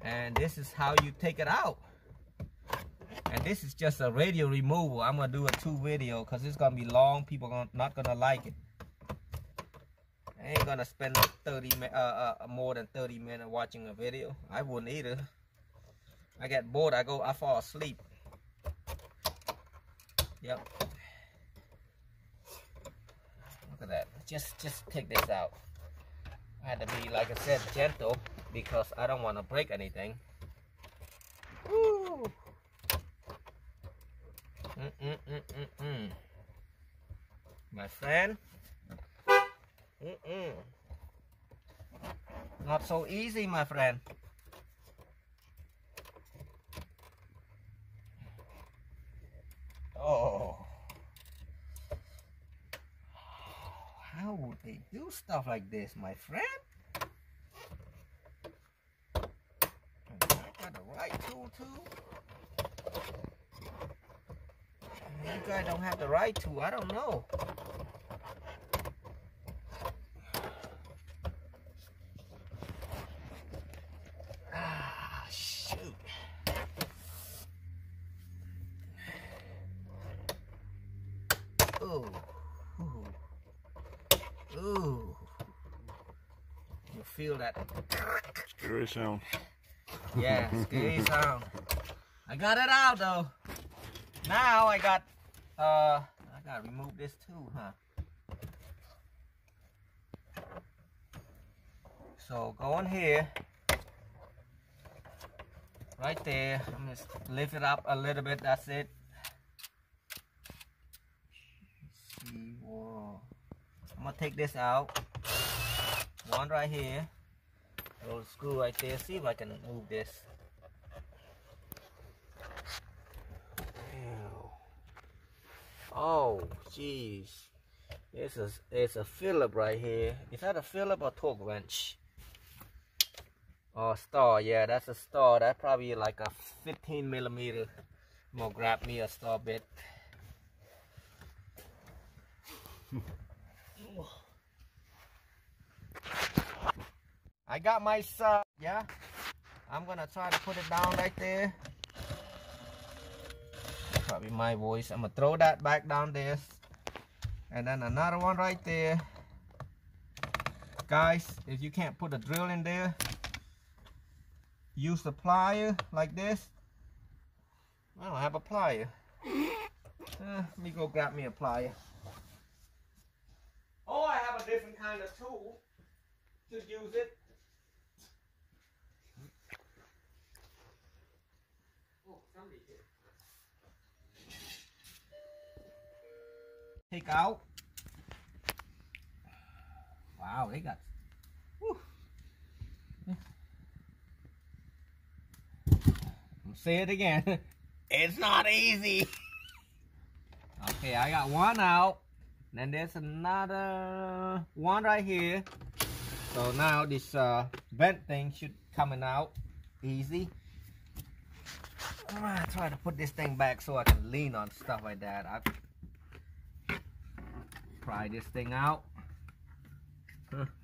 And this is how you take it out. And this is just a radio removal. I'm gonna do a 2 video because it's gonna be long. People not gonna like it. I ain't gonna spend more than 30 minutes watching a video. I wouldn't either. I get bored. I fall asleep. Yep. Look at that. Just take this out. I had to be, like I said, gentle because I don't want to break anything. Woo. My friend. Not so easy, my friend. Oh. How would they do stuff like this, my friend? I got the right tool too. You guys don't have the right tool. I don't know. Ah, shoot. Ooh. Ooh. Ooh. You feel that? Scary sound. Yeah, scary sound. I got it out though. Now I gotta remove this too, huh? So go in here, right there. I'm just lift it up a little bit. That's it. Let's see, whoa. I'm gonna take this out. One right here. Little screw right there. See if I can move this. Oh, jeez. It's a Phillip right here. Is that a Phillip or torque wrench? Oh, star. Yeah, that's a star. That's probably like a 15 millimeter. I'm gonna grab me a star bit. I got my yeah. I'm gonna try to put it down right there. Probably my voice. I'm gonna throw that back down there, and then another one right there. Guys, if you can't put a drill in there, use the plier like this. I don't have a plier. Let me go grab me a plier. Oh, I have a different kind of tool to use it. Oh, somebody did. Take out. Wow, they got. Whew. I'm say it again. It's not easy. Okay, I got one out. Then there's another one right here. So now this vent thing should coming out easy. I'm gonna try to put this thing back so I can lean on stuff like that. Pry this thing out.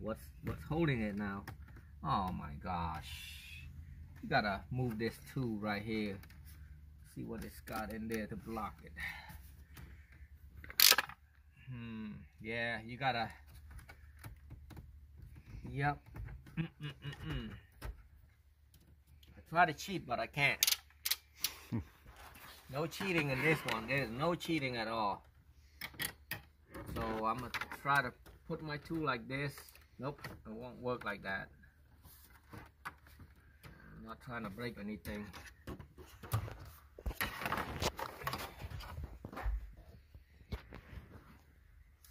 What's holding it now? Oh my gosh. You gotta move this tool right here. See what it's got in there to block it. Yeah, you gotta. Yep. I try to cheat, but I can't. No cheating in this one. There's no cheating at all. So I'm gonna try to put my tool like this. Nope, it won't work like that. I'm not trying to break anything.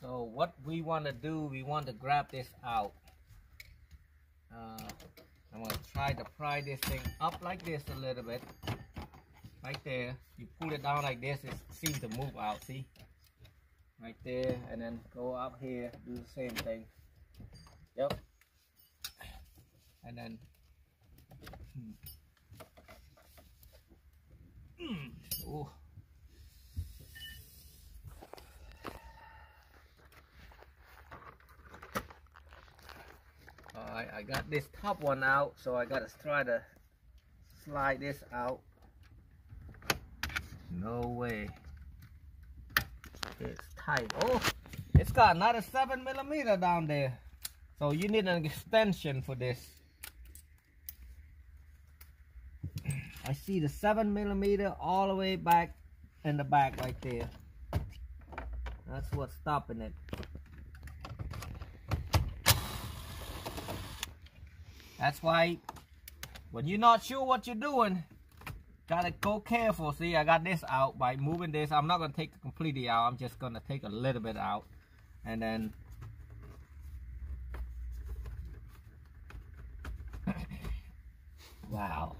So what we want to do, we want to grab this out. I'm going to try to pry this thing up like this a little bit. Right there. You pull it down like this, it seems to move out, see? Right there, and then go up here, do the same thing. Yep. And then oh. Alright, I got this top one out, so I gotta try to slide this out. No way. It's tight. Oh, it's got another 7mm down there. So you need an extension for this. I see the 7mm all the way back in the back right there. That's what's stopping it. That's why when you're not sure what you're doing, gotta go careful. See, I got this out by moving this. I'm not gonna take it completely out. I'm just gonna take a little bit out, and then wow.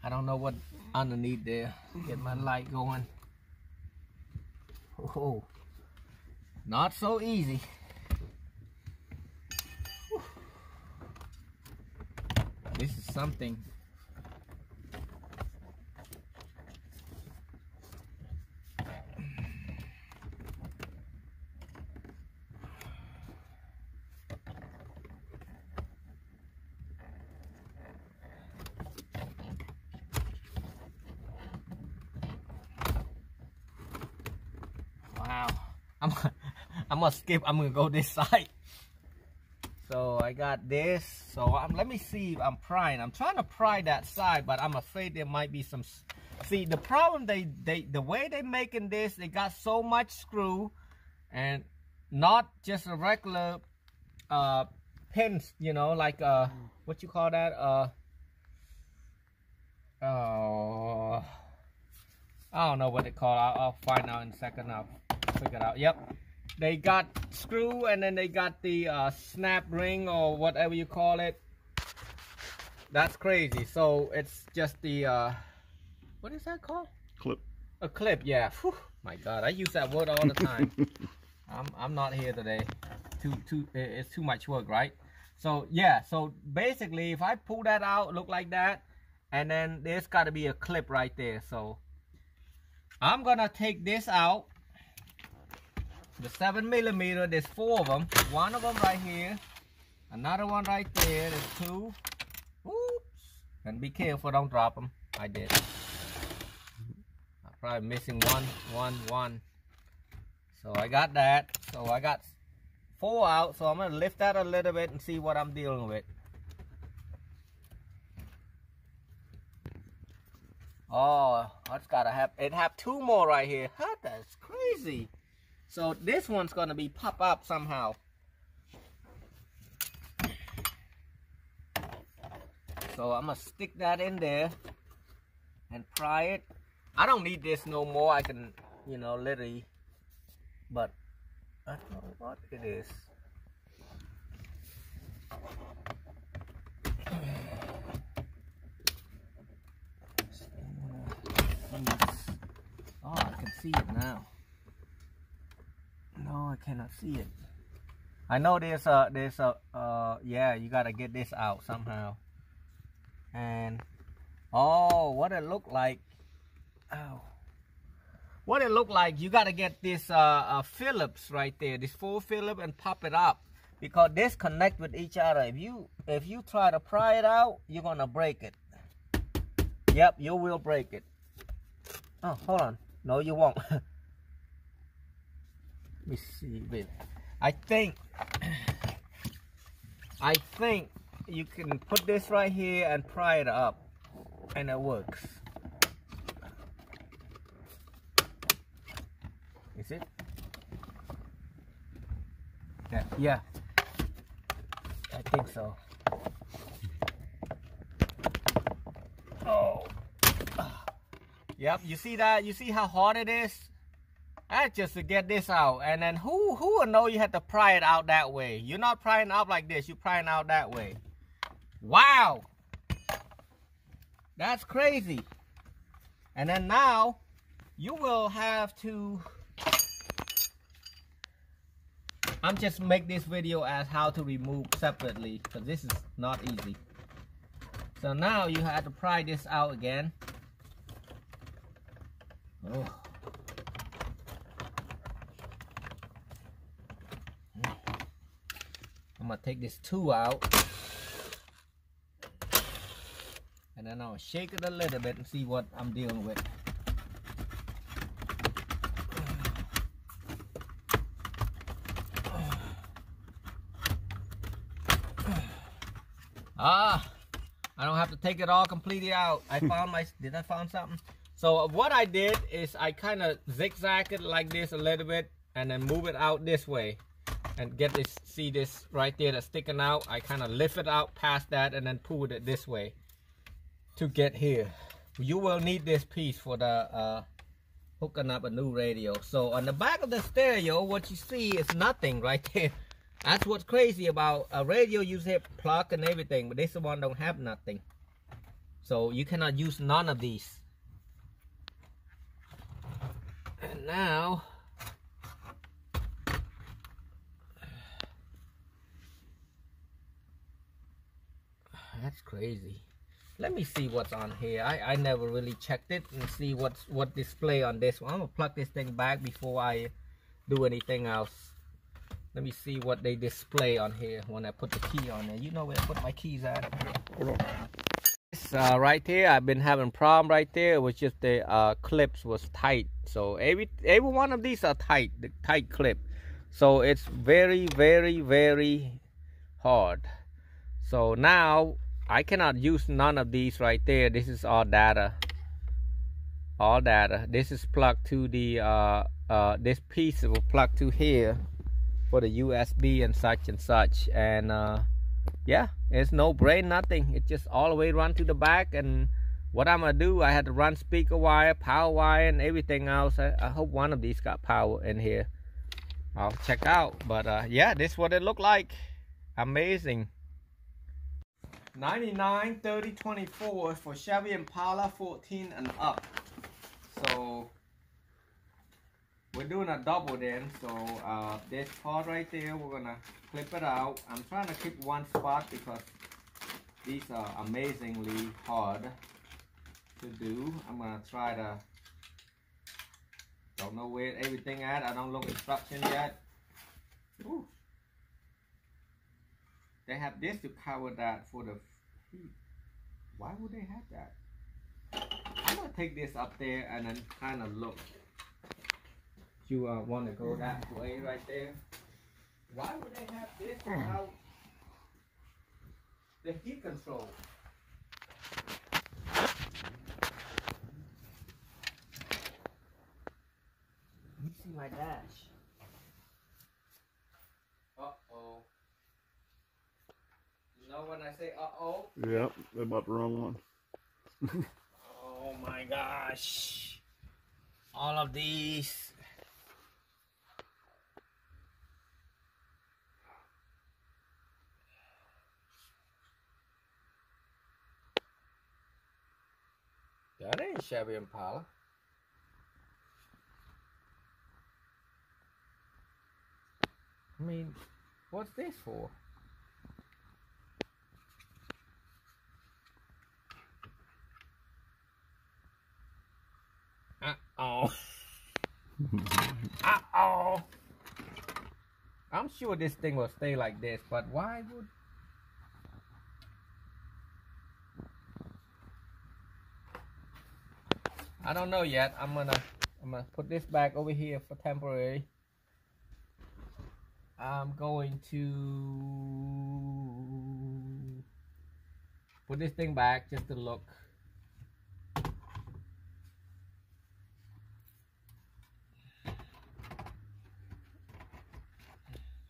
I don't know what underneath there. Get my light going. Oh, not so easy. Whew. This is something. Wow, I'm gonna skip. I'm gonna go this side. So I got this. So let me see if I'm prying. I'm trying to pry that side, but I'm afraid there might be some. See, the problem the way they making this, they got so much screw, and not just a regular pins. You know, like what you call that? Oh, I don't know what they call it. I'll find out in a second. I'll figure it out. Yep. They got screw, and then they got the snap ring or whatever you call it. That's crazy. So it's just the what is that called? Clip. A clip, yeah. Whew. My God, I use that word all the time. I'm not here today. It's too much work, right? So yeah. So basically, if I pull that out, look like that, and then there's got to be a clip right there. So I'm gonna take this out. The 7mm, there's 4 of them. One of them right here. Another one right there. There's 2. Oops. And be careful, don't drop them. I did. I'm probably missing one. So I got that. So I got 4 out. So I'm going to lift that a little bit and see what I'm dealing with. Oh, it's got to have, it have 2 more right here. Huh, that's crazy. So this one's gonna be pop up somehow. So I'm gonna stick that in there and pry it. I don't need this no more. I can, you know, literally, but I don't know what it is. Oh, I can see it now. No, I cannot see it. I know there's a yeah, you gotta get this out somehow. And oh, what it look like? Oh, what it look like? You gotta get this Phillips right there, this 4 Phillips, and pop it up because this connect with each other. If you try to pry it out, you're gonna break it. Yep, you will break it. Oh, hold on. No, you won't. Let me see. Wait. I think you can put this right here and pry it up, and it works. Is it? Yeah. Yeah. I think so. Oh. Yep. You see that? You see how hard it is? That's just to get this out. And then who will know you have to pry it out that way? You're not prying out like this. You're prying out that way. Wow. That's crazy. And then now you will have to, I'm just make this video as how to remove separately because this is not easy. So now you have to pry this out again. Oh. I'm gonna take this 2 out. and then I'll shake it a little bit and see what I'm dealing with. I don't have to take it all completely out. I found did I found something? So what I did is I kind of zigzag it like this a little bit and then move it out this way. And get this, see this right there that's sticking out? I kind of lift it out past that and then pull it this way to get here. You will need this piece for the hooking up a new radio. So on the back of the stereo, what you see is nothing right there. That's what's crazy about a radio. You have plug and everything, but this one don't have nothing. So you cannot use none of these. And now, that's crazy. Let me see what's on here. I never really checked it and see what display on this one. I'm gonna plug this thing back before I do anything else. Let me see what they display on here when I put the key on there. You know where I put my keys at. Hold on. This right here, I've been having problem right there. It was just the clips was tight. So every one of these are tight, the tight clip. So it's very, very, very hard. So now I cannot use none of these right there. This is all data. All data. This is plugged to the this piece will plug to here for the USB and such. And yeah, it's no brain, nothing. It just all the way run to the back. And what I'm gonna do, I had to run speaker wire, power wire, and everything else. I hope one of these got power in here. I'll check out. But yeah, this is what it looked like. Amazing. 99 30 24 for Chevy Impala 14 and up. So we're doing a double then. So this part right there, we're gonna clip it out. I'm trying to keep one spot because these are amazingly hard to do. I'm gonna try to, don't know where everything at. I don't look instruction yet. Ooh. They have this to cover that for the heat. Why would they have that? I'm gonna take this up there and then kind of look. You want to go that way right there? Why would they have this without the heat control? Let me see my dash. Uh-oh. You know when I say uh-oh? Yep, they bought the wrong one. Oh my gosh. All of these. That ain't Chevy Impala. I mean, what's this for? Uh-oh. Uh-oh. I'm sure this thing will stay like this, but why would... I don't know yet. I'm gonna put this back over here for temporary. I'm going to put this thing back just to look.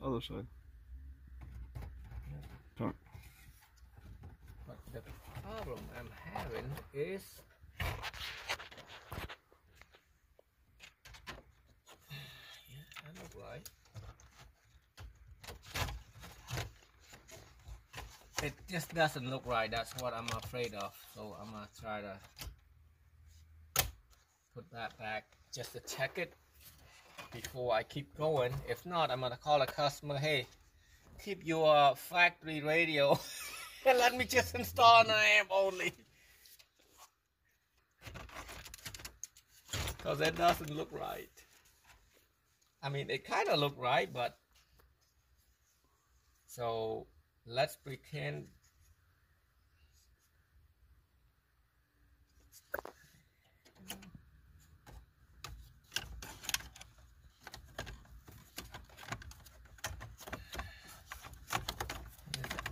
Other side. Turn. But the problem I'm having is right. It just doesn't look right. That's what I'm afraid of. So I'm gonna try to put that back just to check it before I keep going. If not, I'm gonna call a customer. Hey, keep your factory radio and let me just install an amp only, because it doesn't look right. I mean, it kind of look right, but so let's pretend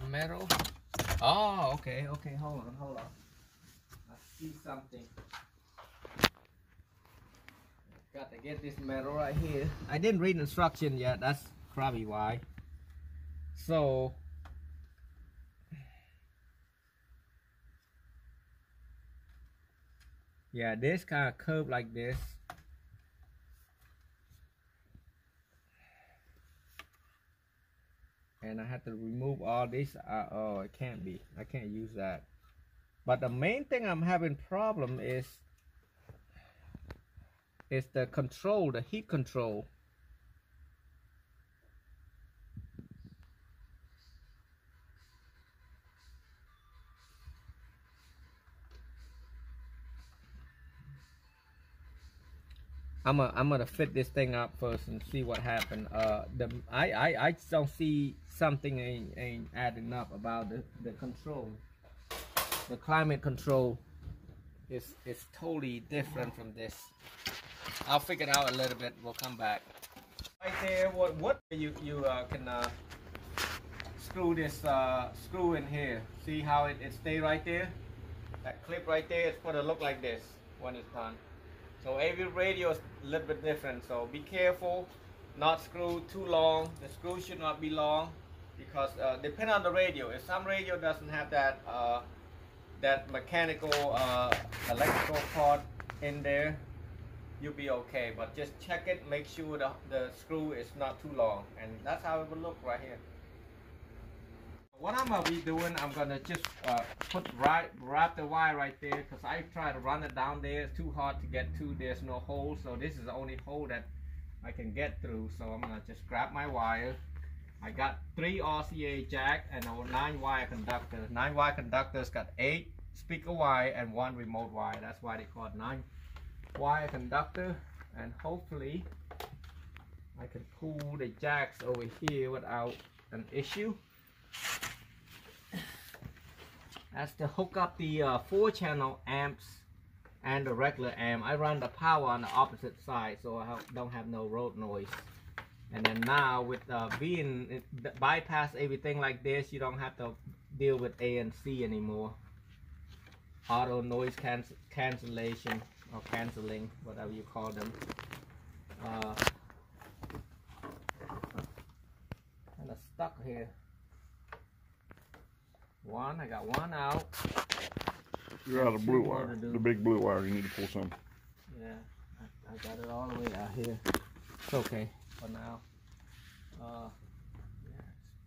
metal. Oh, okay, hold on. I see something. Got to get this metal right here. I didn't read instruction yet, that's probably why. So, yeah, this kind of curve like this. And I have to remove all this. Oh, it can't be. I can't use that. But the main thing I'm having problem is the control, the heat control. I'm gonna fit this thing up first and see what happened. I don't see something ain't adding up about the control. The climate control is totally different from this. I'll figure it out a little bit. We'll come back. Right there, what you can screw this screw in here. See how it stay right there? That clip right there is gonna look like this when it's done. So every radio is a little bit different, so be careful not screw too long. The screw should not be long because depending on the radio, if some radio doesn't have that that mechanical electrical part in there, you'll be okay. But just check it, make sure the screw is not too long, and that's how it will look right here. What I'm gonna be doing, I'm gonna just wrap the wire right there, because I try to run it down there. It's too hard to get to. There's no hole, so this is the only hole that I can get through. So I'm gonna just grab my wire. I got 3 RCA jack and a 9-wire conductor. 9-wire conductor's got 8 speaker wire and 1 remote wire. That's why they call it 9-wire conductor. And hopefully I can pull the jacks over here without an issue. That's to hook up the 4-channel amps and the regular amp. I run the power on the opposite side, so I don't have no road noise. And then now with being bypass everything like this, you don't have to deal with A and C anymore. Auto noise cancellation or canceling, whatever you call them. Kind of stuck here. I got one out. You're out of blue wire. The big blue wire, you need to pull some. Yeah, I got it all the way out here. It's okay for now. Yeah,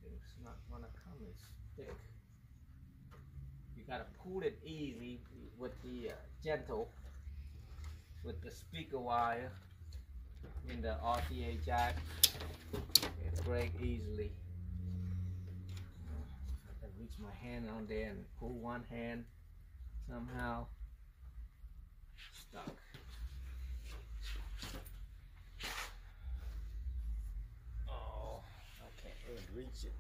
it's not gonna come as thick. You gotta pull it easy with the gentle, with the speaker wire in the RCA jack. It breaks easily. Reach my hand on there and pull one hand, somehow stuck. Oh, I can't even reach it.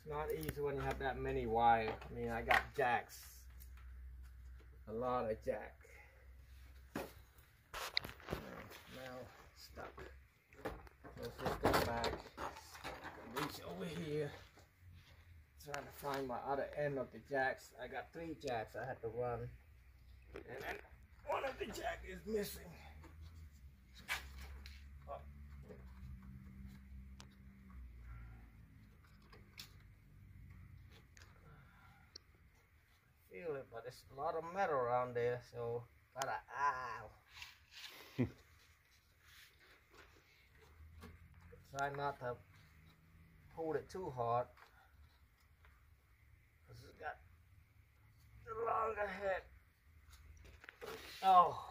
Not easy when you have that many wires. I mean, I got jacks, a lot of jack. Now stuck. Let's just go back, reach over here, trying to find my other end of the jacks. I got 3 jacks I had to run, and then one of the jack is missing. Feel it, but it's a lot of metal around there, so gotta try not to hold it too hard, because it's got the longer head. Oh.